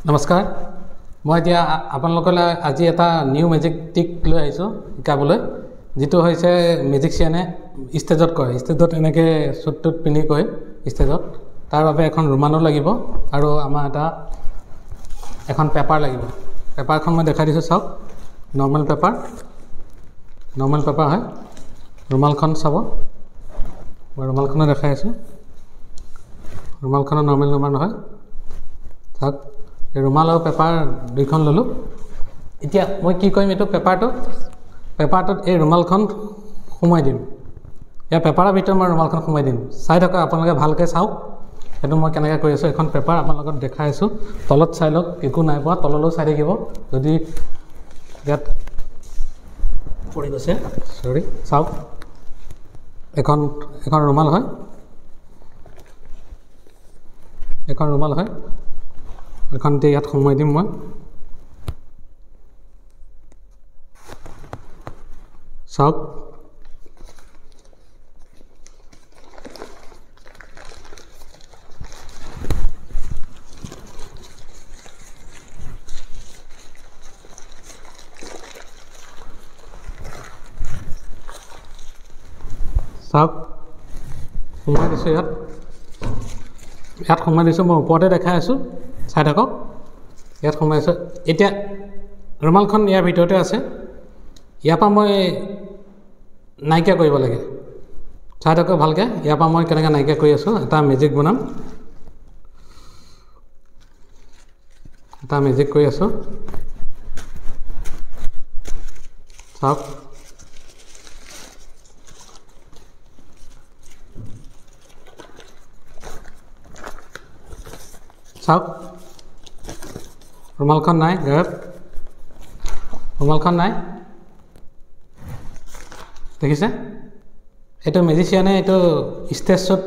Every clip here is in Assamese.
নমস্কাৰ মই এতিয়া আপোনালোকলৈ আজি এটা নিউ মেজিক টিক লৈ আহিছোঁ শিকাবলৈ যেটো হৈছে মেজিকচিয়ানে ষ্টেজত কৰে ষ্টেজত এনেকৈ সুটটোত পিন্ধি কৰে ষ্টেজত তাৰ বাবে এখন ৰুমালো লাগিব আৰু আমাৰ এখন পেপাৰ লাগিব পেপাৰখন মই দেখাই দিছোঁ চাওক নৰ্মেল পেপাৰ হয় ৰুমালখন চাব মই ৰুমালখনো দেখাই আছোঁ ৰুমালখনো নৰ্মেল নহয় চাওক ৰুমাল আৰু পেপাৰ দুইখন ললোঁ এতিয়া মই কি কৰিম এইটো পেপাৰটোত এই ৰুমালখন সোমাই দিম ইয়াৰ পেপাৰৰ ভিতৰত মই ৰুমালখন সোমাই দিম চাই থকা আপোনালোকে ভালকৈ চাওক সেইটো মই কেনেকৈ কৰি আছোঁ এখন পেপাৰ আপোনালোকক দেখাই আছোঁ তলত চাই লওক একো নাই পোৱা তললৈও চাই থাকিব যদি ইয়াত পৰি গৈছে চৰি চাওক এখন ৰুমাল হয় এখন এতিয়া ইয়াত সোমাই দিম মই চাওক সোমাই দিছোঁ ইয়াত সোমাই দিছোঁ মই ওপৰতে দেখাই আছোঁ চাই থাকক ইয়াত সোমাই আছোঁ এতিয়া ৰুমালখন ইয়াৰ ভিতৰতে আছে ইয়াৰ পৰা মই নাইকিয়া কৰিব লাগে চাই থাকক ভালকৈ ইয়াৰ পৰা মই কেনেকৈ নাইকিয়া কৰি আছোঁ এটা মেজিক বনাম কৰি আছোঁ চাওক ৰুমালখন নাই দেখিছে এইটো মেজিচিয়ানে এইটো ষ্টেজ শ্ব'ত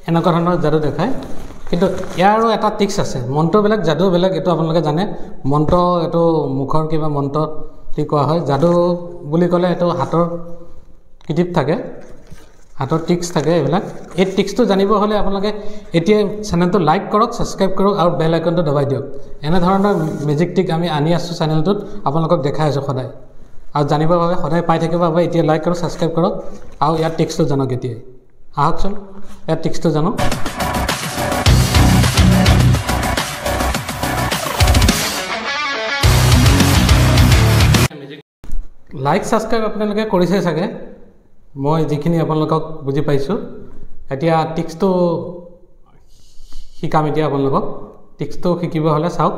এনেকুৱা ধৰণৰ যাদু দেখায় কিন্তু ইয়াৰো এটা টিক্স আছে মন্ত্ৰ বেলেগ যাদু বেলেগ এইটো আপোনালোকে জানে মন্ত্ৰ এইটো মুখৰ কিবা মন্ত্ৰ কি কোৱা হয় যাদু বুলি ক'লে এইটো হাতৰ কিটিপ থাকে হাতৰ টিক্স থাকে এইবিলাক এই টিক্সটো জানিব হ'লে আপোনালোকে এতিয়া চেনেলটো লাইক কৰক ছাবস্ক্ৰাইব কৰক আৰু বেল আইকনটো দবাই দিয়ক এনেধৰণৰ মেজিক টিক আমি আনি আছোঁ চেনেলটোত আপোনালোকক দেখাই আছোঁ সদায় আৰু জানিবৰ বাবে সদায় পাই থাকিবৰ বাবে এতিয়া লাইক কৰক ছাবস্ক্ৰাইব কৰক আৰু ইয়াৰ টিক্সটো জানক এতিয়াই আহকচোন ইয়াৰ টিক্সটো জানক লাইক ছাবস্ক্ৰাইব আপোনালোকে কৰিছে চাগে মই যিখিনি আপোনালোকক বুজি পাইছোঁ এতিয়া টিক্সটো শিকাম এতিয়া আপোনালোকক টিক্সটো শিকিব হ'লে চাওক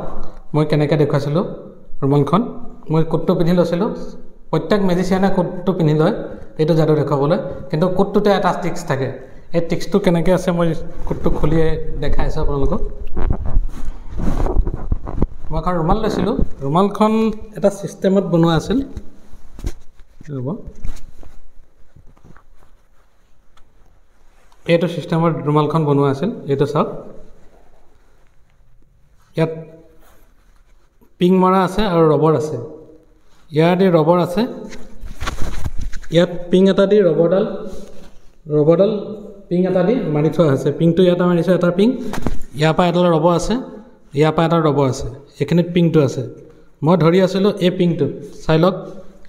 মই কেনেকৈ দেখুৱাইছিলোঁ ৰুমালখন মই কোটটো পিন্ধি লৈছিলোঁ প্ৰত্যেক মেজিচিয়ানে কোটটো পিন্ধি লয় এইটো যাদু দেখুৱাবলৈ কিন্তু কোটটোতে এটা টিক্স থাকে এই টিক্সটো কেনেকৈ আছে মই কোটটো খুলিয়ে দেখাই আছোঁ আপোনালোকক মই এখন ৰুমাল লৈছিলোঁ ৰুমালখন এটা ছিষ্টেমত বনোৱা আছিল ৰ'ব এইটো ছিষ্টেমত ৰুমালখন বনোৱা আছিল এইটো চাওক ইয়াত পিং মৰা আছে আৰু ৰবৰ আছে ইয়াত এই ৰবৰ আছে ইয়াত পিং এটা দি ৰবৰডাল পিং এটা দি মাৰি থোৱা হৈছে পিংটো ইয়াতে মাৰিছোঁ এটা পিং ইয়াৰ পৰা এডাল ৰবৰ আছে ইয়াৰ পৰা এটা ৰবৰ আছে এইখিনিত পিংটো আছে মই ধৰি আছিলোঁ এই পিংটোত চাই লওক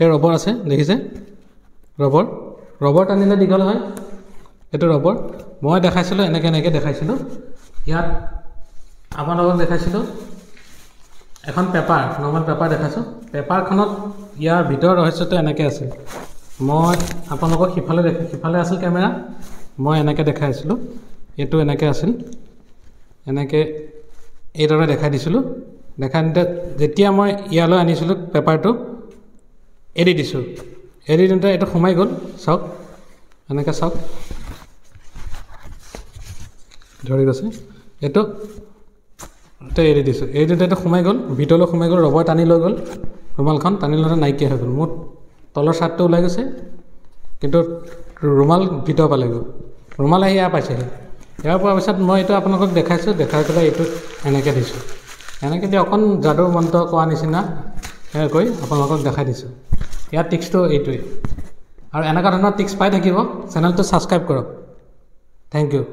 এই ৰবৰ আছে দেখিছে ৰবৰ টানিলে দীঘল হয় এইটো ৰবৰ মই দেখাইছিলোঁ এনেকৈ দেখাইছিলোঁ ইয়াত আপোনালোকক দেখাইছিলোঁ এখন পেপাৰ নৰ্মেল পেপাৰ দেখাইছোঁ পেপাৰখনত ইয়াৰ ভিতৰৰ ৰহস্যটো এনেকৈ আছিল মই আপোনালোকক সিফালে আছিল কেমেৰা মই এনেকৈ দেখাই আছিলোঁ এইটো এনেকৈ আছিল এনেকৈ এইদৰে দেখাই দিছিলোঁ দেখাই দিওঁতে যেতিয়া মই ইয়ালৈ আনিছিলোঁ পেপাৰটো এৰি দিওঁতে এইটো সোমাই গ'ল চাওক এনেকৈ চাওক ধৰি গৈছে এইটো এৰি দিছোঁ এৰি দিওঁতে এইটো সোমাই গ'ল ভিতৰলৈ সোমাই গ'ল ৰবৰ টানি লৈ গ'ল ৰুমালখন টানি লওঁতে নাইকিয়া হৈ গ'ল মোৰ তলৰ চাৰ্টটো ওলাই গৈছে কিন্তু ৰুমাল ভিতৰ পালে গ'ল ৰুমাল আহি ইয়াৰ পাইছেহি ইয়াৰ পোৱাৰ পিছত মই এইটো আপোনালোকক দেখাইছোঁ দেখাই পেলাই এইটো এনেকৈ দিছোঁ এনেকৈ দি অকণ যাদুৰ মন্ত্ৰ কোৱা নিচিনা কৈ আপোনালোকক দেখাই দিছোঁ ইয়াৰ টিক্সটো এইটোৱেই আৰু এনেকুৱা ধৰণৰ টিক্স পাই থাকিব চেনেলটো ছাবস্ক্ৰাইব কৰক থেংক ইউ